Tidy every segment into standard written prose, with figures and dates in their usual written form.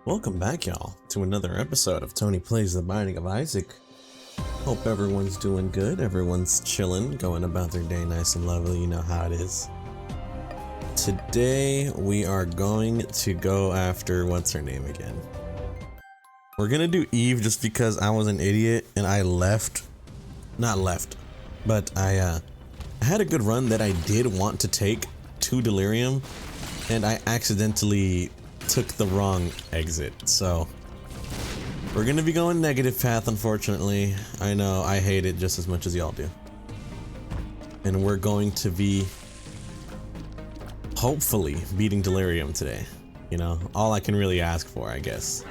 Welcome back, y'all, to another episode of Tony Plays The Binding of Isaac. Hope everyone's doing good, everyone's chilling, going about their day nice and lovely, you know how it is. Today, we are going to go after, what's her name again? We're gonna do Eve just because I was an idiot and I I had a good run that I did want to take to Delirium, and I accidentally took the wrong exit, so we're gonna be going negative path, unfortunately. I know, I hate it just as much as y'all do. And we're going to be hopefully beating Delirium today. You know, all I can really ask for, I guess.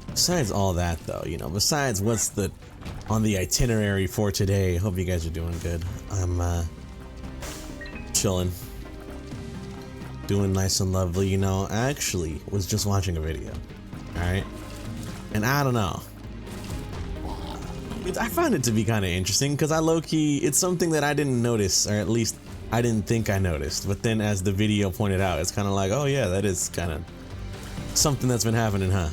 Besides all that though, you know, besides what's on the itinerary for today, hope you guys are doing good. I'm chilling. Doing nice and lovely, you know. I actually was just watching a video, alright? And I don't know. I find it to be kind of interesting because I low-key, it's something that I didn't notice, or at least I didn't think I noticed. But then as the video pointed out, it's kind of like, oh yeah, that is kind of something that's been happening, huh?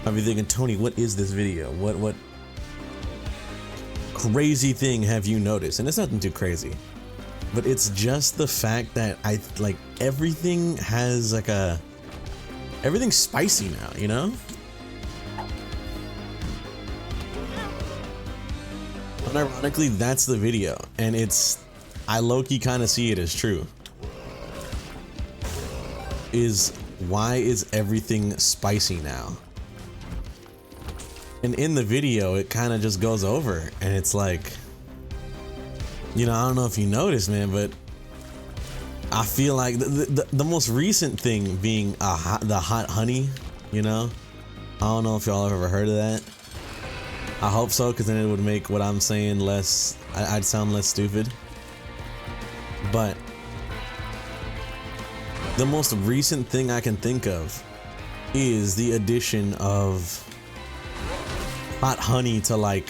I'll be thinking, Tony, what is this video? What crazy thing have you noticed? And it's nothing too crazy. But it's just the fact that everything has everything's spicy now, you know? And ironically, that's the video, and I low-key kind of see it as true. Why is everything spicy now? And in the video, it kind of just goes over, and it's like, you know, I don't know if you noticed, man, but I feel like the most recent thing being the hot honey, you know? I don't know if y'all have ever heard of that. I hope so, because then it would make what I'm saying less, I'd sound less stupid. But the most recent thing I can think of is the addition of hot honey to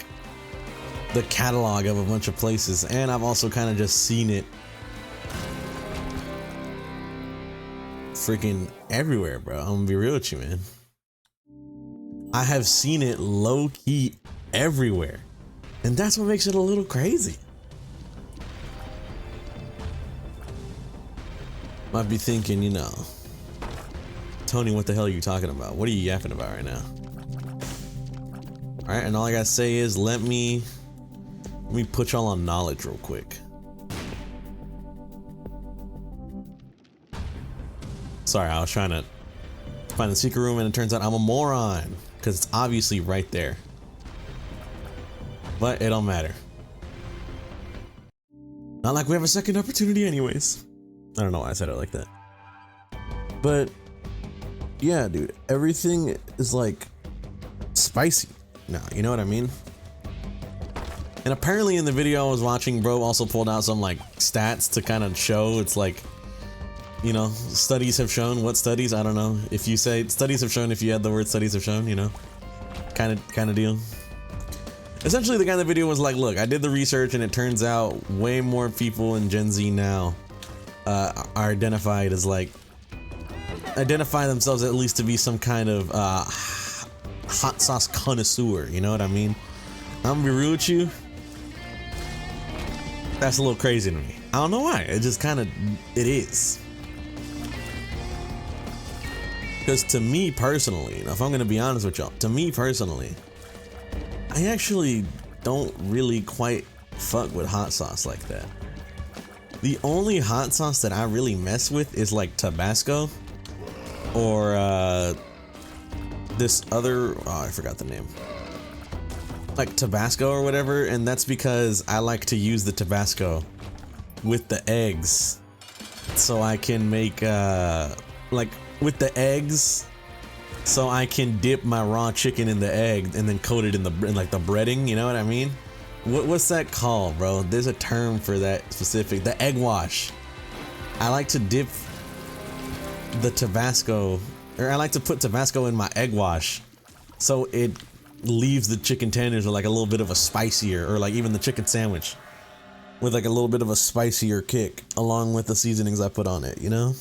the catalog of a bunch of places, and I've also kind of just seen it freaking everywhere, bro. I'm gonna be real with you, man. I have seen it low-key everywhere, and that's what makes it a little crazy. Might be thinking, you know, Tony, what the hell are you talking about? What are you yapping about right now? Alright, and all I gotta say is let me put y'all on knowledge real quick. Sorry, I was trying to find the secret room and it turns out I'm a moron, because it's obviously right there. But it don't matter. Not like we have a second opportunity anyways. I don't know why I said it like that. But yeah, dude, everything is spicy now, you know what I mean? And apparently in the video I was watching, bro also pulled out some stats to kind of show it's you know, studies have shown. What studies? I don't know. If you say studies have shown, if you add the word studies have shown, you know, kind of deal. Essentially the guy in the video was like, look, I did the research and it turns out way more people in Gen Z now are identified as identify themselves at least to be some kind of hot sauce connoisseur, you know what I mean? I'm gonna be real with you, that's a little crazy to me. I don't know why, it just it is. Because to me personally, if I'm gonna be honest with y'all, to me personally, I actually don't really quite fuck with hot sauce like that. The only hot sauce that I really mess with is Tabasco or this other, oh, I forgot the name. Tabasco or whatever, and that's because I like to use the Tabasco with the eggs. So I can make, with the eggs, so I can dip my raw chicken in the egg and then coat it in the breading, you know what I mean? What's that called, bro? There's a term for that specific, the egg wash. I like to dip the Tabasco, or I like to put Tabasco in my egg wash, so it leaves the chicken tenders with a little bit of a spicier, or even the chicken sandwich with a little bit of a spicier kick along with the seasonings I put on it, you know?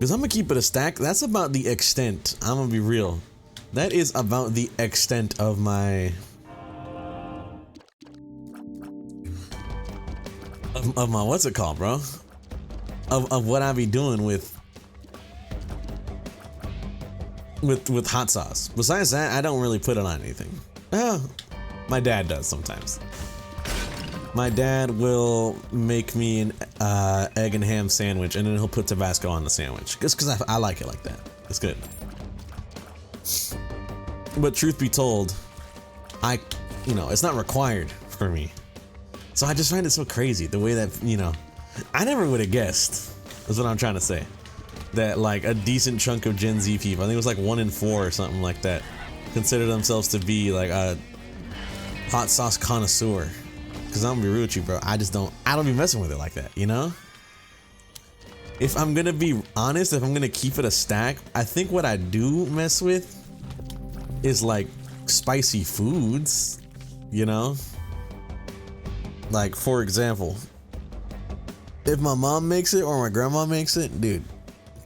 Because I'm gonna keep it a stack. That's about the extent. I'm gonna be real. That is about the extent of my of my what's it called, bro? Of what I be doing with hot sauce. Besides that, I don't really put it on anything. Well, my dad does sometimes. My dad will make me an egg and ham sandwich, and then he'll put Tabasco on the sandwich. Just because I like it like that. It's good. But truth be told, it's not required for me. So I just find it so crazy the way that, I never would have guessed, is what I'm trying to say, that like a decent chunk of Gen Z people, I think it was like 1 in 4 or something like that, consider themselves to be like a hot sauce connoisseur. Because I'm gonna be real with you, bro. I don't be messing with it like that, If I'm gonna be honest, if I'm gonna keep it a stack, I think what I do mess with is like spicy foods, Like, for example, if my mom makes it or my grandma makes it, dude,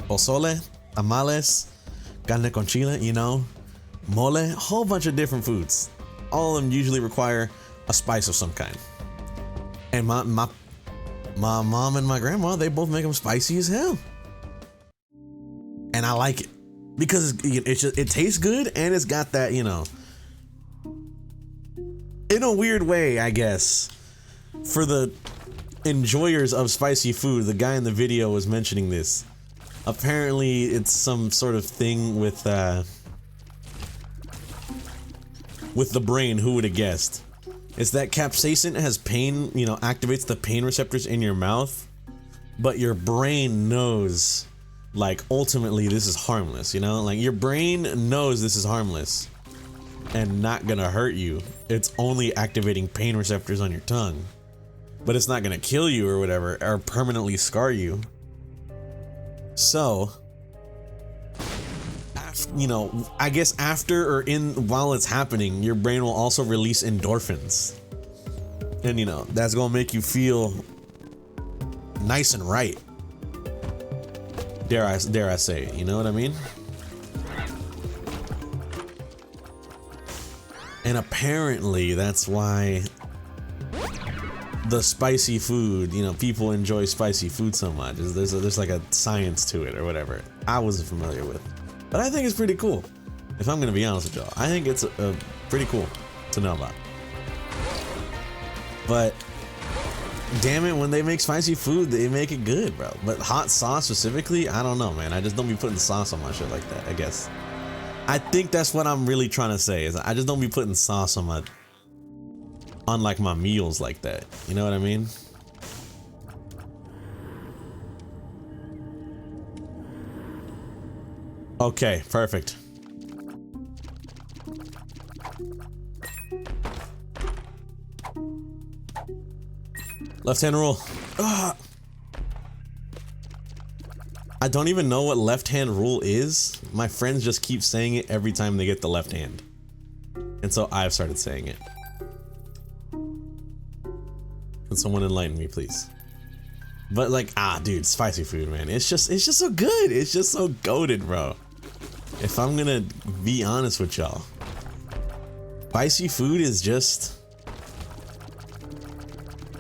pozole, tamales, carne con chile, mole, a whole bunch of different foods. All of them usually require a spice of some kind. And my mom and my grandma, they both make them spicy as hell. And I like it because it tastes good, and it's got that, in a weird way, I guess, for the enjoyers of spicy food. The guy in the video was mentioning this. Apparently it's some sort of thing with the brain. Who would have guessed? It's that capsaicin has pain, activates the pain receptors in your mouth, but your brain knows, like, ultimately this is harmless, like your brain knows this is harmless and not gonna hurt you. It's only activating pain receptors on your tongue, but it's not gonna kill you or whatever, or permanently scar you. So, I guess after or while it's happening, your brain will also release endorphins. And that's gonna make you feel nice and right. Dare I say it, you know what I mean? And apparently that's why the spicy food, people enjoy spicy food so much. There's like a science to it or whatever. I wasn't familiar with. But I think it's pretty cool. If I'm gonna be honest with y'all, I think it's pretty cool to know about. But damn it, when they make spicy food, they make it good, bro. But hot sauce specifically, I don't know, man. I just don't be putting sauce on my shit like that, I guess. I think that's what I'm really trying to say, is I just don't be putting sauce on like my meals like that. You know what I mean? Okay, perfect. Left hand rule. Ugh. I don't even know what left hand rule is. My friends just keep saying it every time they get the left hand. And so I've started saying it. Can someone enlighten me, please? But like, dude, spicy food, man. It's just so good. It's just so goated, bro. If I'm gonna be honest with y'all, spicy food is just,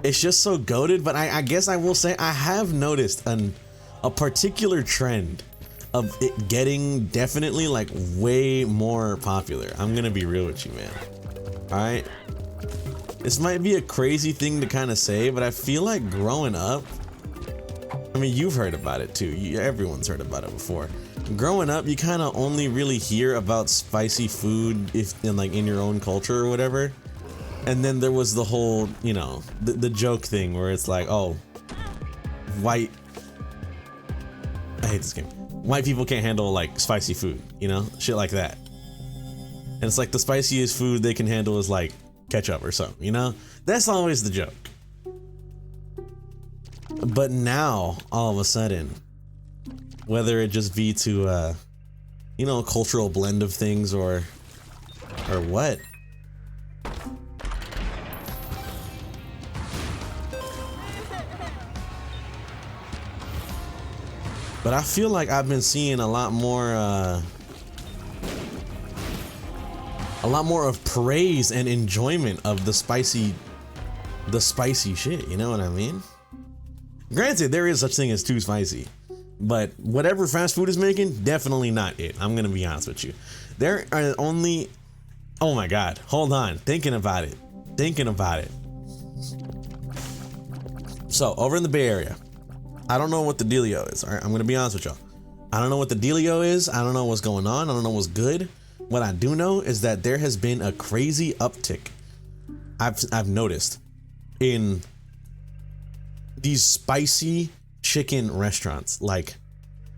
it's just so goated. But I guess I will say I have noticed a particular trend of it getting definitely like way more popular. I'm gonna be real with you, man. All right, this might be a crazy thing to kind of say, but I feel like growing up, I mean, you've heard about it too. Everyone's heard about it before. Growing up, you kind of only really hear about spicy food in your own culture or whatever. And then there was the whole, the joke thing where it's like, oh, I hate this game. White people can't handle like spicy food, shit like that. And it's like the spiciest food they can handle is like ketchup or something, That's always the joke. But now, all of a sudden, whether it just be to, a cultural blend of things or what, But I feel like I've been seeing a lot more of praise and enjoyment of the spicy shit, you know what I mean? Granted, there is such thing as too spicy, but whatever fast food is making, definitely not it. I'm gonna be honest with you. There are only, oh my God, hold on, thinking about it. So over in the Bay Area, I don't know what the dealio is, all right? I'm gonna be honest with y'all. I don't know what the dealio is. I don't know what's going on. I don't know what's good. What I do know is that there has been a crazy uptick I've noticed in these spicy chicken restaurants like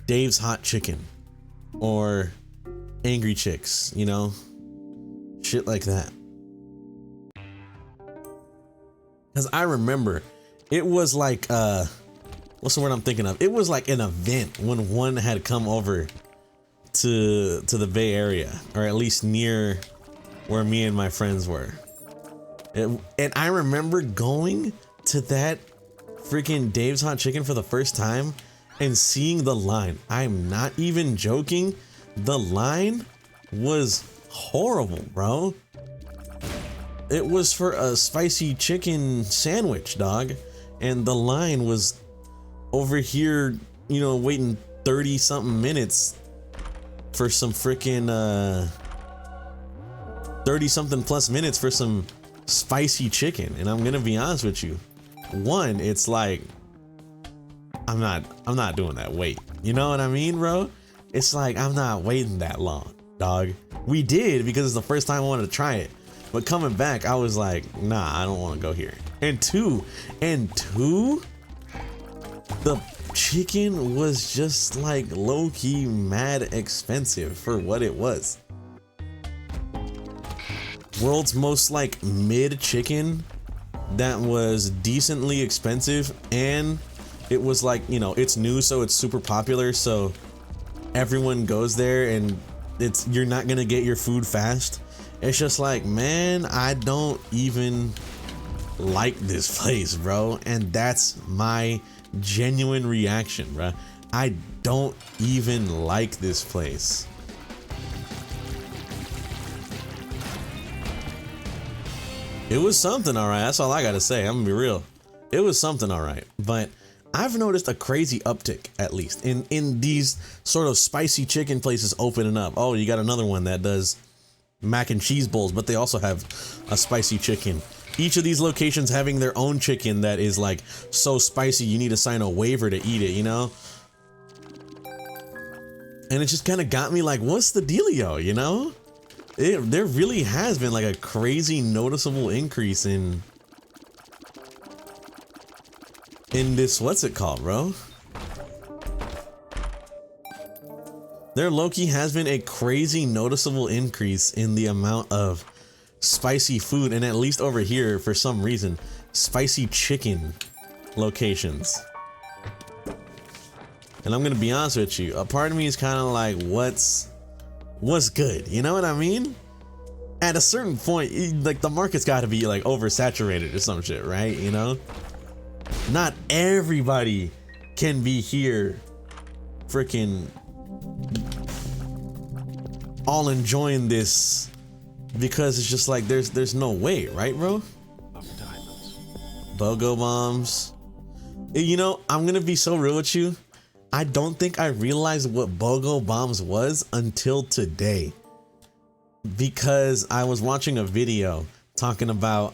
Dave's Hot Chicken or Angry Chicks, you know, shit like that. Because I remember it was like, what's the word I'm thinking of? It was like an event when one had come over to the Bay Area, or at least near where me and my friends were. And I remember going to that freaking Dave's Hot Chicken for the first time and seeing the line. I'm not even joking. The line was horrible, bro. It was for a spicy chicken sandwich, dog. And the line was over here, you know, waiting 30 something minutes for some freaking 30 something plus minutes for some spicy chicken. And I'm gonna be honest with you, one, it's like I'm not doing that wait, you know what I mean, bro? It's like I'm not waiting that long, dog. We did because it's the first time I wanted to try it, but coming back I was like, nah, I don't want to go here. And two, the chicken was just like low-key mad expensive for what it was. World's most like mid chicken that was decently expensive, and it was like, you know, it's new, so it's super popular, so everyone goes there, and you're not gonna get your food fast. It's just like, man, I don't even like this place, bro. And that's my genuine reaction, bro. I don't even like this place. It was something, all right. That's all I gotta say. I'm gonna be real. It was something, all right. But I've noticed a crazy uptick, at least, in these sort of spicy chicken places opening up. Oh, you got another one that does mac and cheese bowls, but they also have a spicy chicken. Each of these locations having their own chicken that is like so spicy you need to sign a waiver to eat it, you know? And it just kind of got me like, what's the dealio, you know? There really has been like a crazy noticeable increase in this, what's it called, bro? There low-key has been a crazy noticeable increase in the amount of spicy food, and at least over here, for some reason, spicy chicken locations. And I'm gonna be honest with you, a part of me is kind of like, what's good, you know what I mean? At a certain point, like, the market's got to be like oversaturated or some shit, right? You know, not everybody can be here freaking all enjoying this, because it's just like there's no way, right, bro? BOGO bombs. You know, I'm gonna be so real with you, I don't think I realized what BOGO bombs was until today, because I was watching a video talking about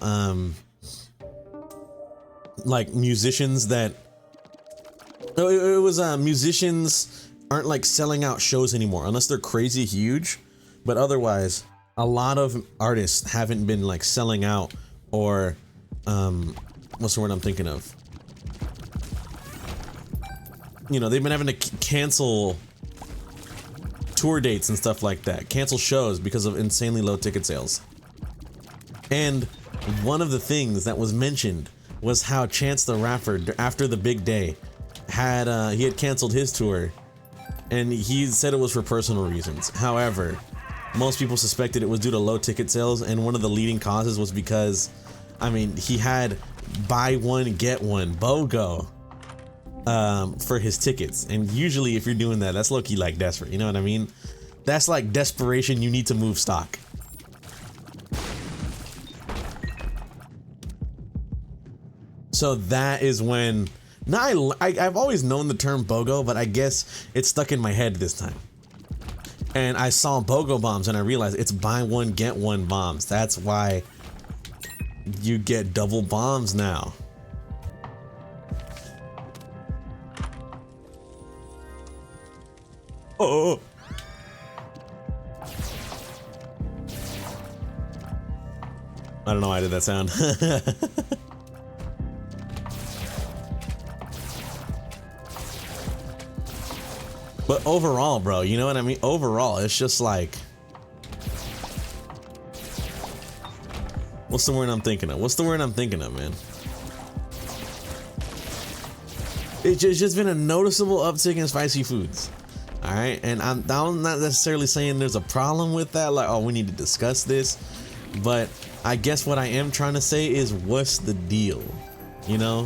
like musicians that it was musicians aren't like selling out shows anymore unless they're crazy huge, but otherwise a lot of artists haven't been like selling out, or what's the word I'm thinking of? You know, they've been having to cancel tour dates and stuff like that, cancel shows because of insanely low ticket sales. And one of the things that was mentioned was how Chance the Rapper, after the big day, had he had canceled his tour, and he said it was for personal reasons. However, most people suspected it was due to low ticket sales, and one of the leading causes was because, I mean, he had buy one get one BOGO for his tickets. And usually if you're doing that, that's low-key like desperate, you know what I mean? That's like desperation, you need to move stock. So that is when, now I've always known the term BOGO, but I guess it's stuck in my head this time. And I saw BOGO bombs and I realized it's buy one, get one bombs. That's why you get double bombs now. Oh. I don't know why I did that sound. But overall, bro, you know what I mean? Overall, it's just like, what's the word I'm thinking of? What's the word I'm thinking of, man? It's just been a noticeable uptick in spicy foods. All right, and I'm not necessarily saying there's a problem with that, like, oh, we need to discuss this, but I guess what I am trying to say is, what's the deal? You know,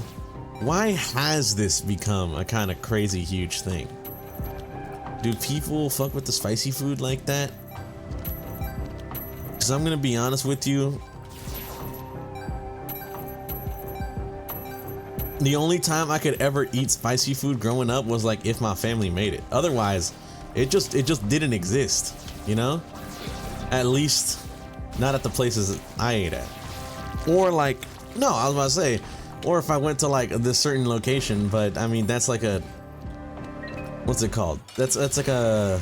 why has this become a kind of crazy huge thing? Do people fuck with the spicy food like that? Because I'm gonna be honest with you, the only time I could ever eat spicy food growing up was like if my family made it. Otherwise, it just didn't exist, you know? At least not at the places I ate at. Or like, no, I was about to say, or if I went to like this certain location, but I mean that's like a, what's it called? That's like a,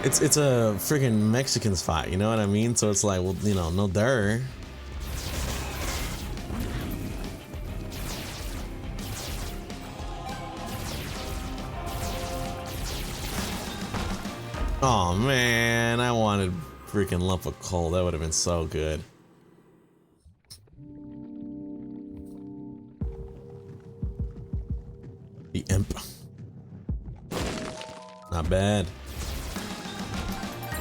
it's a freaking Mexican spot, you know what I mean? So it's like, well, you know, no there. Oh man, I wanted freaking lump of coal. That would have been so good. The imp. Not bad.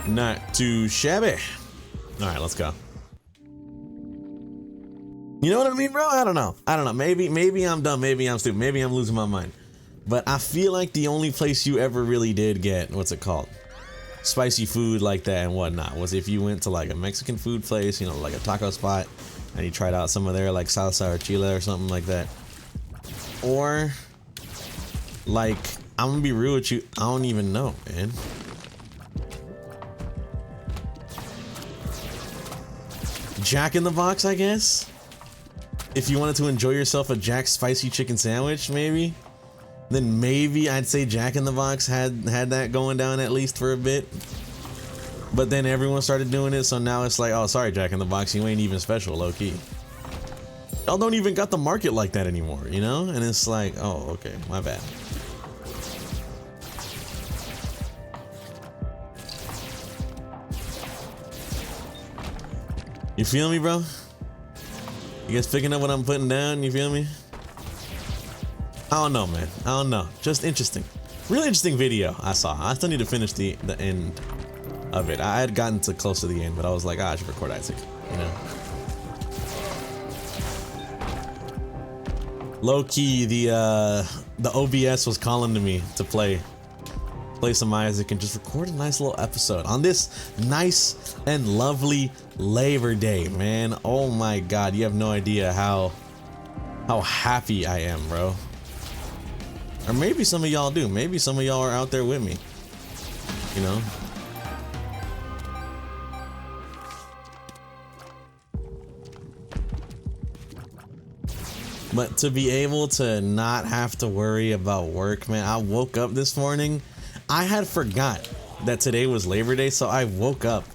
Not too shabby. All right, let's go. You know what I mean, bro? I don't know. Maybe I'm dumb. Maybe I'm stupid. Maybe I'm losing my mind. But I feel like the only place you ever really did get, what's it called? Spicy food like that and whatnot was if you went to like a Mexican food place, you know, like a taco spot, and you tried out some of their like salsa or chile or something like that. Or like, I'm gonna be real with you, I don't even know, man. Jack in the Box, I guess? If you wanted to enjoy yourself a Jack's spicy chicken sandwich, maybe? Then maybe I'd say Jack in the Box had that going down at least for a bit. But then everyone started doing it, so now it's like, oh, sorry, Jack in the Box, you ain't even special, low-key. Y'all don't even got the market like that anymore, you know? And it's like, oh, okay, my bad. You feel me, bro? You guys picking up what I'm putting down? You feel me? I don't know, man. I don't know. Just interesting. Really interesting video I saw. I still need to finish the end of it. I had gotten to close to the end, but I was like, I should record Isaac, you know? Low-key, the OBS was calling to me to play some Isaac and just record a nice little episode on this nice and lovely Labor Day, man. Oh my god, you have no idea how happy I am, bro. Or maybe some of y'all do. Maybe some of y'all are out there with me, you know? But to be able to not have to worry about work, man. I woke up this morning, I had forgot that today was Labor Day, so I woke up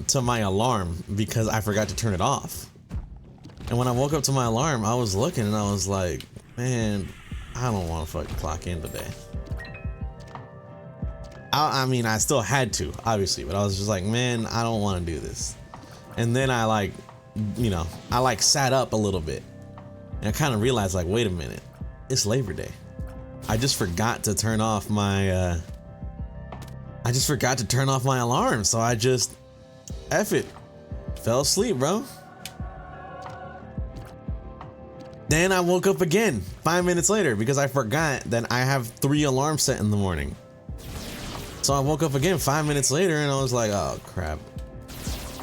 to my alarm because I forgot to turn it off. And when I woke up to my alarm, I was looking and I was like, man, I don't want to fucking clock in today. I mean, I still had to, obviously, but I was just like, man, I don't want to do this. And then I like, you know, I like sat up a little bit and I kind of realized like, wait a minute, it's Labor Day. I just forgot to turn off my, alarm. So I just, F it, fell asleep, bro. Then I woke up again 5 minutes later because I forgot that I have 3 alarms set in the morning. So I woke up again 5 minutes later and I was like, oh crap.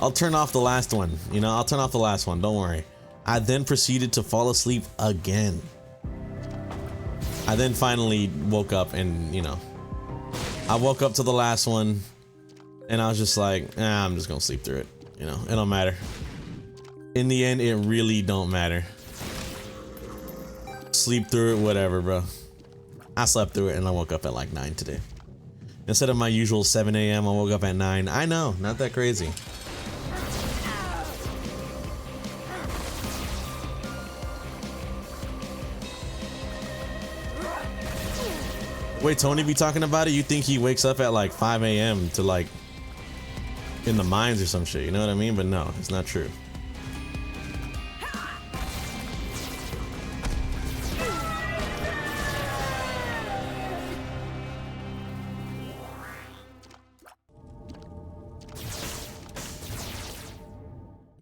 I'll turn off the last one. You know, I'll turn off the last one. Don't worry. I then proceeded to fall asleep again. I then finally woke up and, you know, I woke up to the last one and I was just like, I'm just gonna sleep through it. You know, it don't matter. In the end, it really don't matter. Sleep through it, whatever, bro. I slept through it and I woke up at like 9 today. Instead of my usual 7 a.m., I woke up at 9. I know, not that crazy. Wait, Tony be talking about it? You think he wakes up at like 5 a.m. to like in the mines or some shit, you know what I mean? But no, it's not true.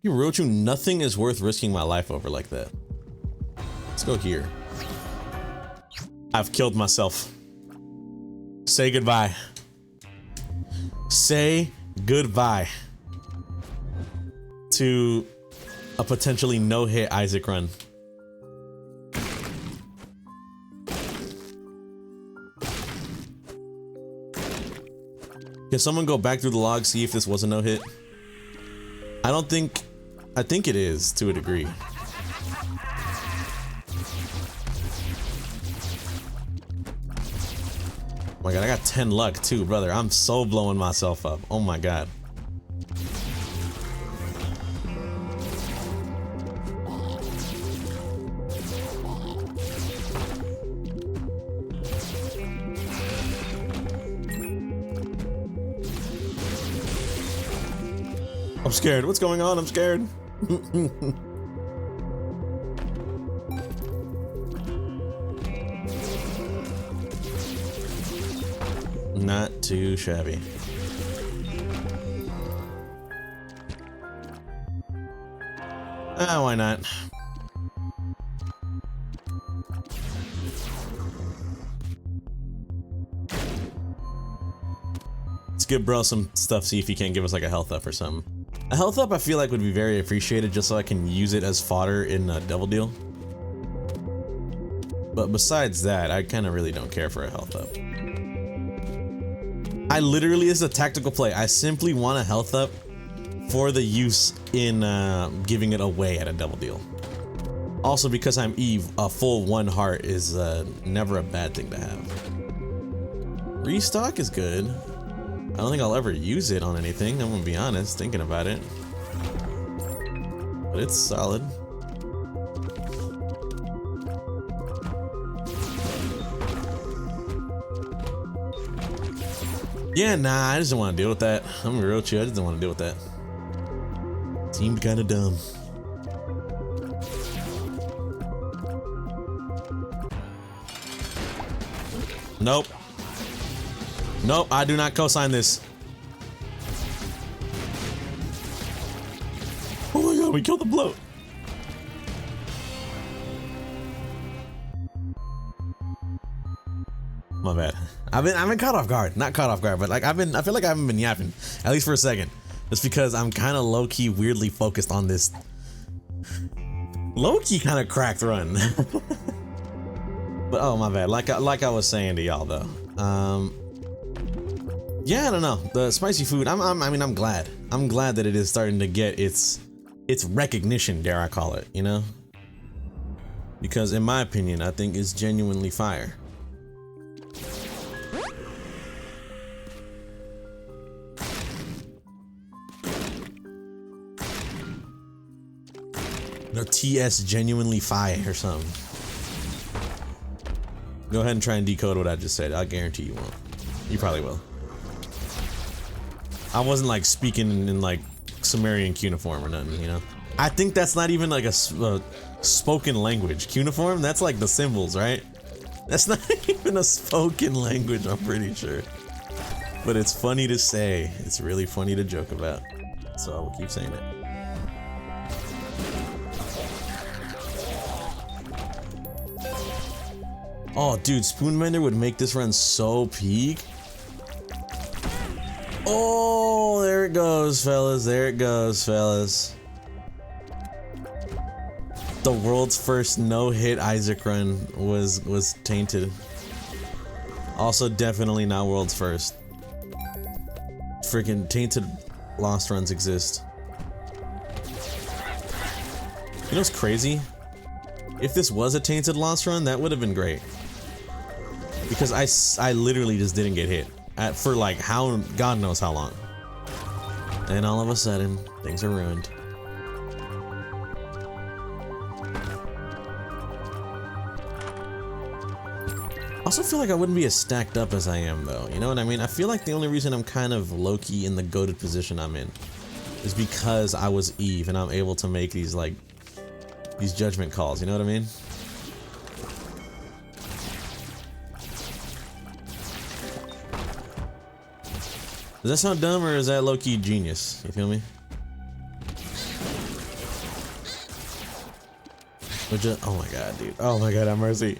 You wrote you nothing is worth risking my life over like that. Let's go here. I've killed myself. Say goodbye. Say goodbye to a potentially no-hit Isaac run. Can someone go back through the log, see if this was a no-hit? I think it is to a degree. Oh my god, I got 10 luck too, brother. I'm so blowing myself up. Oh my god. I'm scared. What's going on? I'm scared. Not too shabby. Why not? Let's give bro some stuff, see if he can't give us like a health up or something. A health up I feel like would be very appreciated just so I can use it as fodder in a double deal. But besides that, I kind of really don't care for a health up. I literally, it's a tactical play. I simply want a health up for the use in giving it away at a double deal. Also because I'm Eve, a full 1 heart is never a bad thing to have. Restock is good. I don't think I'll ever use it on anything, I'm gonna be honest, thinking about it. But it's solid. Yeah, nah, I just don't want to deal with that. I'm gonna be real with you, I just don't want to deal with that. Seemed kind of dumb. Nope. Nope, I do not co-sign this. Oh my god, we killed the bloat. My bad. I've been caught off guard. Not caught off guard, but like I feel like I haven't been yapping, at least for a second. It's because I'm kind of low-key weirdly focused on this low-key kind of cracked run. But oh my bad. Like I was saying to y'all though. Yeah, I don't know. The spicy food, I mean, I'm glad. I'm glad that it is starting to get its recognition, dare I call it, you know? Because in my opinion, I think it's genuinely fire. No, TS genuinely fire or something. Go ahead and try and decode what I just said. I guarantee you won't. You probably will. I wasn't like speaking in like Sumerian cuneiform or nothing, you know? I think that's not even like a spoken language. Cuneiform, that's like the symbols, right? That's not even a spoken language, I'm pretty sure. But it's funny to say. It's really funny to joke about. So I will keep saying it. Oh, dude, Spoonbender would make this run so peak. Oh, there it goes, fellas. There it goes, fellas. The world's first no-hit Isaac run was tainted. Also, definitely not world's first. Freaking tainted lost runs exist. You know what's crazy? If this was a tainted lost run, that would have been great. Because I literally just didn't get hit for like God knows how long. And all of a sudden, things are ruined. I also feel like I wouldn't be as stacked up as I am though, you know what I mean? I feel like the only reason I'm kind of low-key in the goated position I'm in is because I was Eve and I'm able to make these like, these judgment calls, you know what I mean? Does that sound dumb or is that low-key genius? You feel me? Oh my god, dude. Oh my god, have mercy.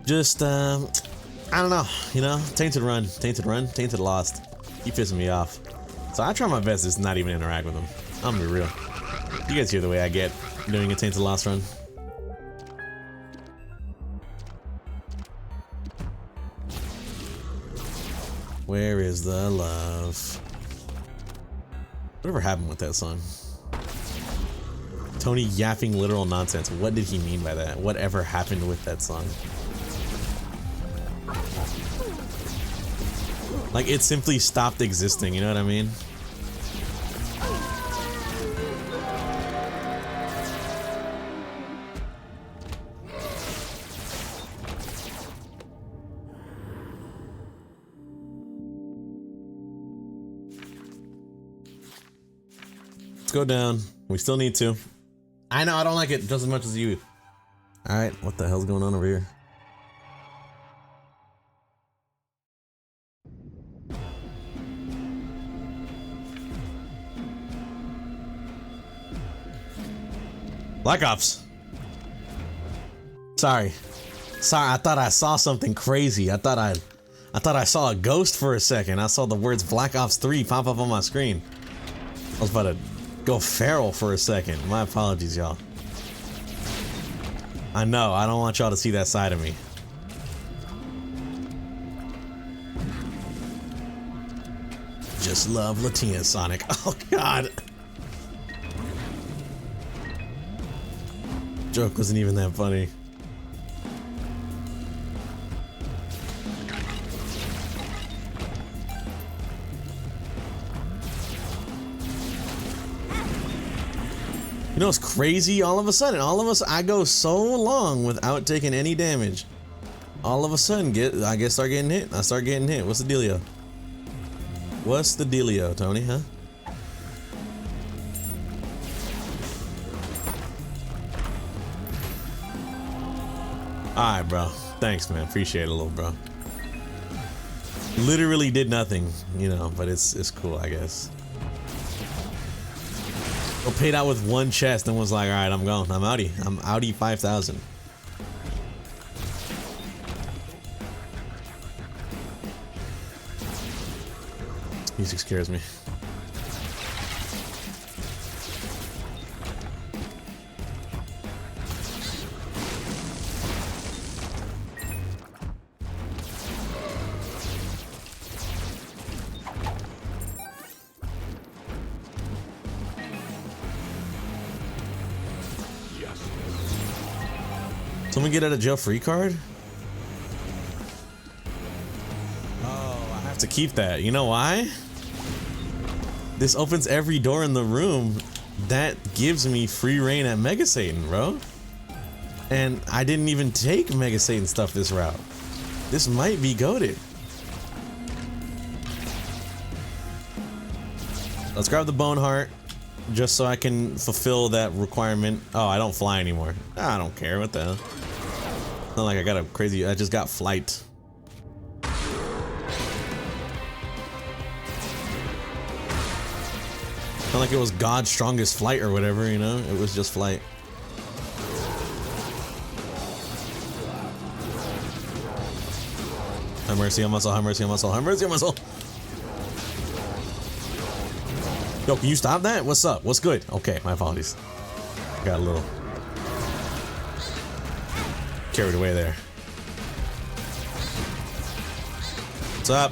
Just, I don't know, you know? Tainted lost. He pissing me off. So I try my best to just not even interact with him. I'm gonna be real. You guys hear the way I get doing a tainted lost run. Where is the love? Whatever happened with that song? Tony yapping literal nonsense. What did he mean by that? Whatever happened with that song? Like, it simply stopped existing, you know what I mean? Let's go down. We still need to. I know, I don't like it just as much as you. Alright, what the hell's going on over here? Black Ops. Sorry, I thought I saw something crazy. I thought I saw a ghost for a second. I saw the words Black Ops 3 pop up on my screen. I was about to go feral for a second. My apologies, y'all. I know, I don't want y'all to see that side of me. Just love Latina Sonic. Oh god. Joke wasn't even that funny. You know what's crazy? All of a sudden, I go so long without taking any damage. All of a sudden, I start getting hit. I start getting hit. What's the dealio? What's the dealio, Tony, huh? Alright, bro. Thanks, man. Appreciate it a little, bro. Literally did nothing, you know, but it's cool, I guess. Or paid out with one chest and was like, alright, I'm going. I'm outie. I'm outie 5,000. Music scares me. Someone get out of jail free card? Oh, I have to keep that. You know why? This opens every door in the room that gives me free reign at Mega Satan, bro. And I didn't even take Mega Satan stuff this route. This might be goated. Let's grab the Bone Heart. Just so I can fulfill that requirement. Oh, I don't fly anymore. I don't care, what the hell. Not like I got a crazy, I just got flight. Not like it was God's strongest flight or whatever, you know? It was just flight. Have mercy on my soul, have mercy on my soul, have mercy on my soul. Yo, can you stop that? What's up? What's good? Okay, my apologies. Got a little carried away there. What's up?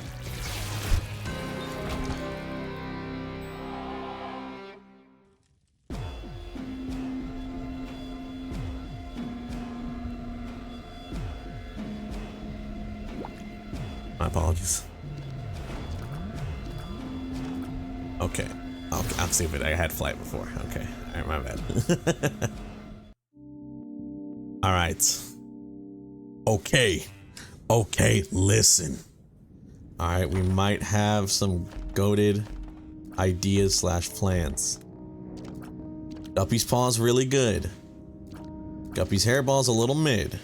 My apologies. Okay. I'm stupid. I had flight before. Okay. Alright, my bad. Alright. Okay. Okay, listen. Alright, we might have some goated ideas slash plans. Guppy's paw's really good. Guppy's hairball's a little mid.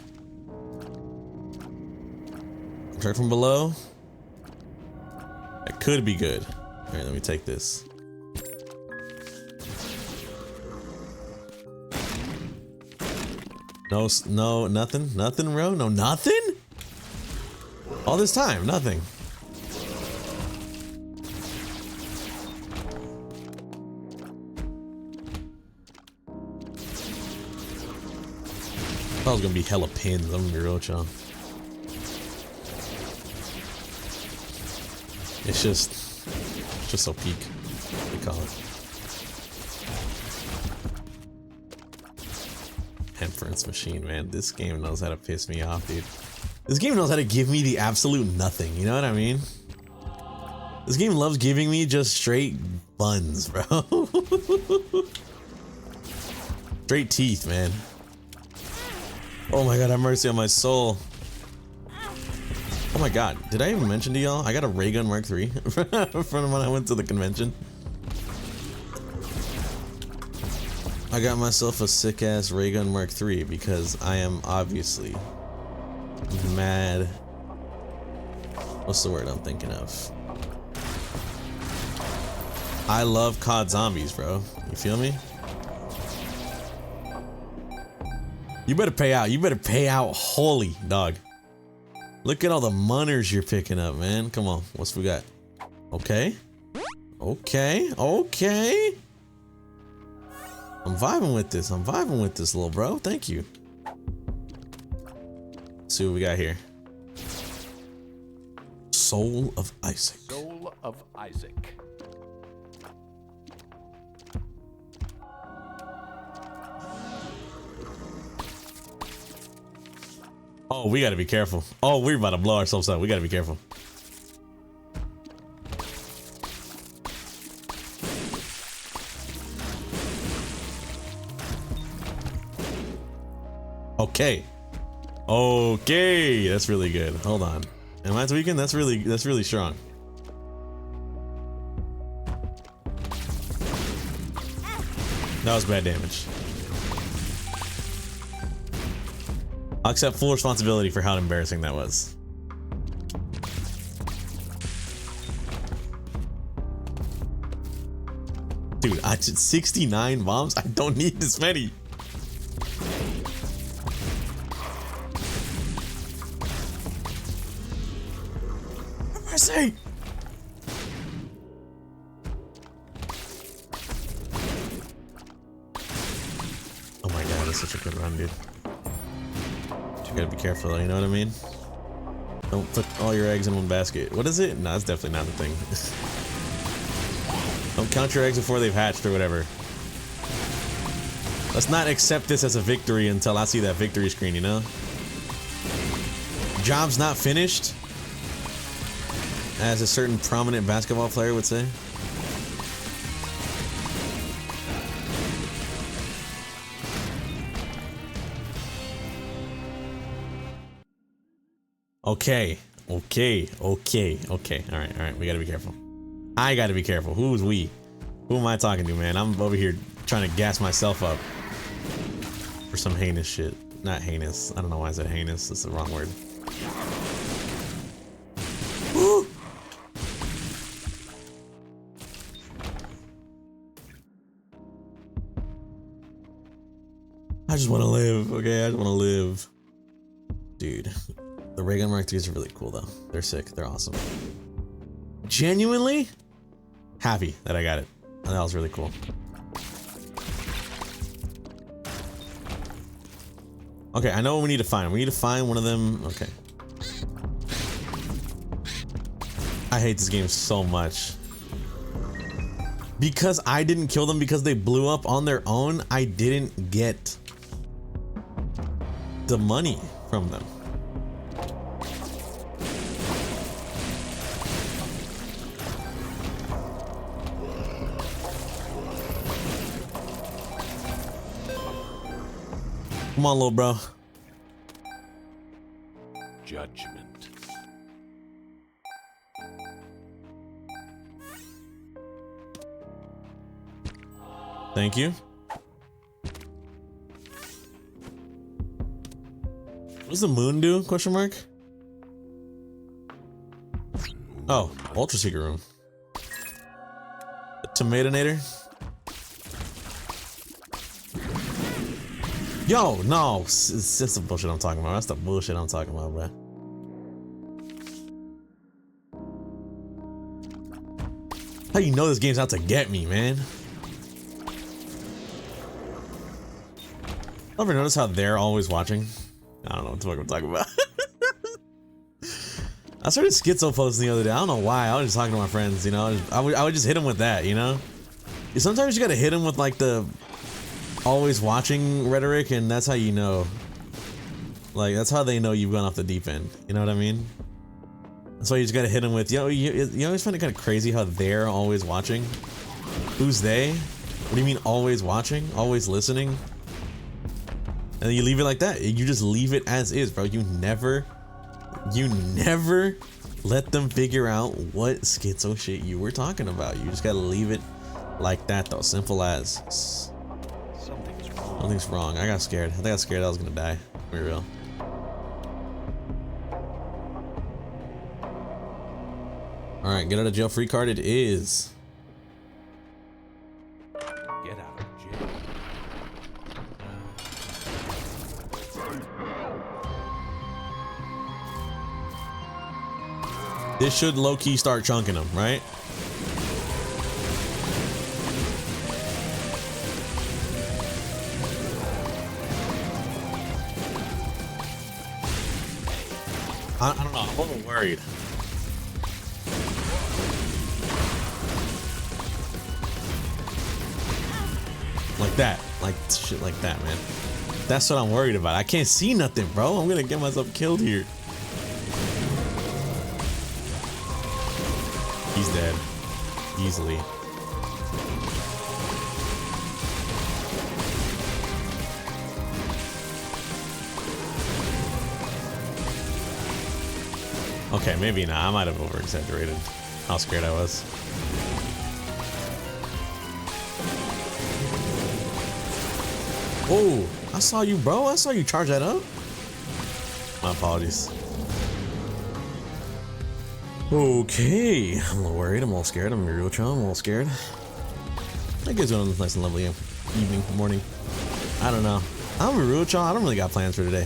Contract from below. That could be good. Alright, let me take this. No, nothing, bro. No, nothing. All this time, nothing. I thought it was gonna be hella pins. I'm gonna be real chill. It's just so peak. They call it. Inference machine, man. This game knows how to piss me off, dude. This game knows how to give me the absolute nothing. You know what I mean? This game loves giving me just straight buns, bro. Straight teeth, man. Oh my god, have mercy on my soul. Oh my god, did I even mention to y'all? I got a ray gun Mark III from when I went to the convention. I got myself a sick ass ray gun Mark III because I am obviously mad. What's the word I'm thinking of? I love COD Zombies, bro. You feel me? You better pay out. You better pay out wholly, dog. Look at all the munners you're picking up, man. Come on. What's we got? Okay. Okay. Okay. I'm vibing with this. I'm vibing with this, little bro. Thank you. Let's see what we got here. Soul of Isaac. Soul of Isaac. Oh, we gotta be careful. Oh, we're about to blow ourselves up. We gotta be careful. Okay. Okay, that's really good. Hold on. Am I tweaking? That's really strong. That was bad damage. I'll accept full responsibility for how embarrassing that was. Dude, I did 69 bombs. I don't need this many. Mercy! Oh my god, that's such a good run, dude. You gotta be careful though, you know what I mean? Don't put all your eggs in one basket. What is it? No, that's definitely not the thing. Don't count your eggs before they've hatched or whatever. Let's not accept this as a victory until I see that victory screen, you know? Job's not finished, as a certain prominent basketball player would say. Okay, okay, okay, okay. All right, we gotta be careful. I gotta be careful. Who's we? Who am I talking to, man? I'm over here trying to gas myself up for some heinous shit. Not heinous. I don't know why I said heinous. That's the wrong word. Woo! I just want to live, okay? I just want to live. Dude. The ray gun Mark IIIs are really cool though. They're sick. They're awesome. Genuinely happy that I got it. And that was really cool. Okay, I know what we need to find. We need to find one of them. Okay. I hate this game so much. Because I didn't kill them because they blew up on their own, I didn't get the money from them. Come on, little bro. Judgment. Thank you. What does the moon do? Question mark. Oh, ultra secret room. The Tomatonator. Yo, no, it's just the bullshit I'm talking about. That's the bullshit I'm talking about, bro. How you know this game's out to get me, man? Ever notice how they're always watching? I don't know what the fuck I'm talking about. I started schizo posting the other day. I don't know why. I was just talking to my friends, you know. I would just hit them with that, you know. Sometimes you gotta hit them with like the always watching rhetoric, and that's how you know. Like that's how they know you've gone off the deep end. You know what I mean? That's why you just gotta hit them with. You always find it kind of crazy how they're always watching. Who's they? What do you mean always watching? Always listening? And then you leave it like that. You just leave it as is, bro. You never let them figure out what schizo shit you were talking about. You just gotta leave it like that, though. Simple as. Something's wrong. I got scared. I think I got scared I was gonna die. Be real. All right, get out of jail free card. It is. Get out of jail. This should low-key start chunking them, right? I don't know. I'm a little worried. Like that. Like shit like that, man. That's what I'm worried about. I can't see nothing, bro. I'm gonna get myself killed here. He's dead. Easily. Okay, maybe not. I might have over-exaggerated how scared I was. Oh, I saw you, bro. I saw you charge that up. My apologies. Okay, I'm a little worried. I'm a little scared. I'm a real child. I'm a little scared. That gives you a nice and lovely evening, morning. I don't know. I'm a real child. I don't really got plans for today.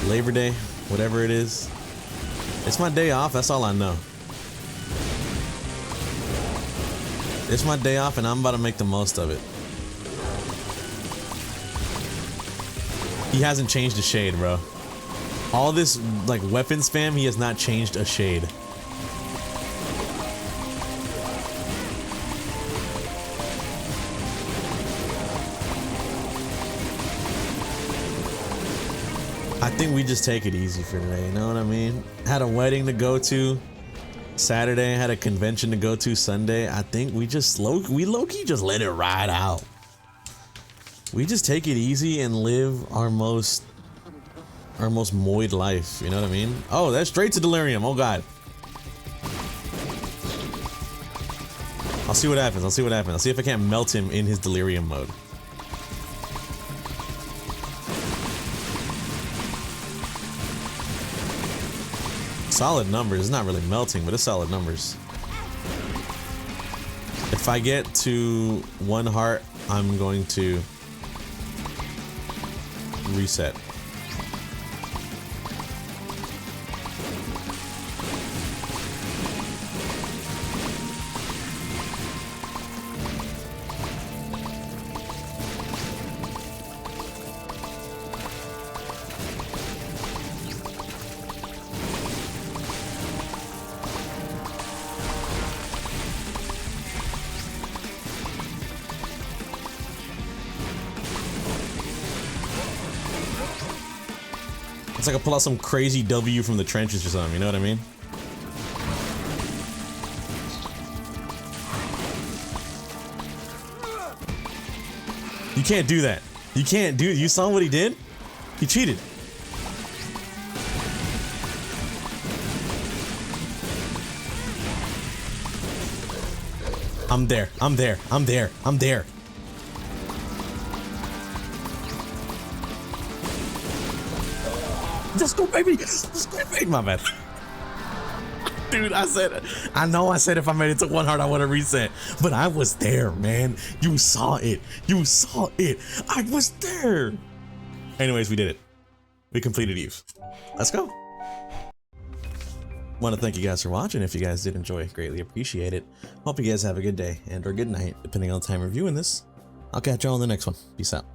Labor Day, whatever it is. It's my day off. That's all I know. It's my day off, and I'm about to make the most of it. He hasn't changed a shade, bro. All this like weapon spam, he has not changed a shade. I think we just take it easy for today, you know what I mean? Had a wedding to go to Saturday, had a convention to go to Sunday. I think we just low-key just let it ride out. We just take it easy and live our most moid life, you know what I mean? Oh, that's straight to delirium. Oh god. I'll see what happens. I'll see what happens. I'll see if I can't melt him in his delirium mode. Solid numbers. It's not really melting, but it's solid numbers. If I get to 1 heart, I'm going to reset. It's like I pull out some crazy W from the trenches or something, you know what I mean? You can't do that. You can't do it. You saw what he did? He cheated. I'm there. I'm there. I'm there. I'm there. Let's go, baby. Let's go, baby. My bad. Dude, I know I said if I made it to 1 heart, I would have reset. But I was there, man. You saw it. You saw it. I was there. Anyways, we did it. We completed Eve. Let's go. Want to thank you guys for watching. If you guys did enjoy, greatly appreciate it. Hope you guys have a good day and or good night, depending on the time you're viewing this. I'll catch y'all in the next one. Peace out.